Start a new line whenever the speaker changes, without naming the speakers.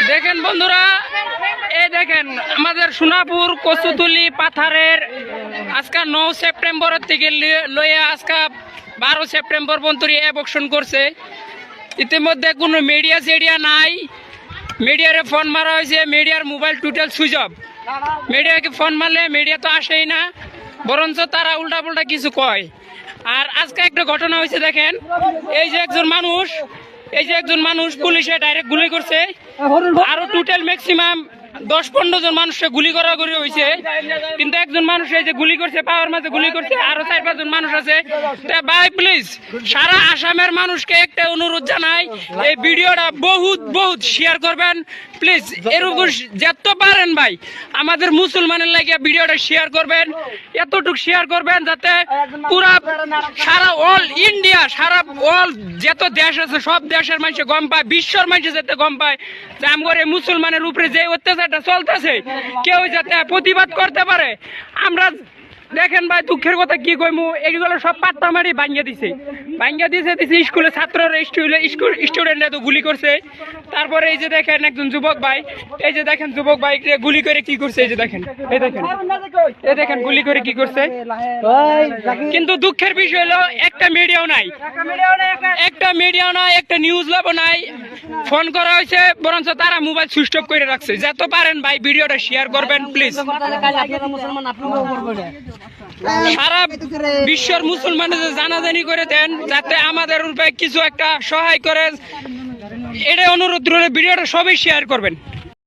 দেখেন বন্ধুরা, এই দেখেন আমাদের সোনাপুর কচুতলি পাথারের আজকে 9 সেপ্টেম্বরের থেকে লইয়া আজকে 12 সেপ্টেম্বর পর্যন্ত অ্যাবকশন করছে। ইতিমধ্যে কোনো মিডিয়া নাই, মিডিয়ারে ফোন মারা হয়েছে, মিডিয়ার মোবাইল টোটাল সুইচ অফ। মিডিয়াকে ফোন মারলে মিডিয়া তো আসেই না, বরঞ্চ তারা উল্টা পাল্টা কিছু কয়। আর আজকে একটা ঘটনা হয়েছে, দেখেন এই যে একজন মানুষ পুলিশে ডাইরেক্ট গুলি করছে, আরো টোটাল ম্যাক্সিমাম 10-15 জন মানুষকে গুলি করা হয়েছে। কিন্তু একজন মানুষ এই যে গুলি করছে, পাওয়ার মাঝে গুলি করছে, আরো 4-5 জন মানুষ আছে। ভাই প্লিজ সারা আসামের মানুষকে একটা অনুরোধ জানাই, এই ভিডিওটা বহুত শেয়ার করবেন প্লিজ। এরকম যত পারেন ভাই আমাদের মুসলমানের লাগিয়ে ভিডিওটা শেয়ার করবেন, এতটুকু শেয়ার করবেন যাতে পুরা সারা অল ইন্ডিয়া, সারা অল যত দেশ আছে সব দেশের মানুষ গম পায়, বিশ্বর মানুষ যাতে গম পায় যে আমার এই মুসলমানের উপরে যে অত্যাচারটা চলতেছে কেউ যাতে প্রতিবাদ করতে পারে। আমরা দেখেন ভাই দুঃখের কথা কি কইমু, এগুলো সব পাত্তা মারি ভাঙ্গা দিছে স্কুলে ছাত্ররা স্টুডেন্টরা তো গুলি করছে। তারপরে এই যে দেখেন একজন যুবক ভাই, এই যে দেখেন যুবক ভাই গুলি করে কি করছে, এই যে দেখেন এই দেখেন গুলি করে কি করছে। কিন্তু দুঃখের বিষয় হলো একটা মিডিয়াও নাই, একটা নিউজ ল্যাবও নাই। ফোন করা হয়েছে, বরঞ্চ তারা মোবাইল সুইচ অফ করে রাখছে। যত পারেন ভাই ভিডিওটা শেয়ার করবেন প্লিজ। সারা বিশ্বের মুসলমানদের জানাজানি করে দেন যাতে আমাদের উপরে কিছু একটা সহায় করে, এটা অনুরোধ করে ভিডিওটা সবাই শেয়ার করবেন।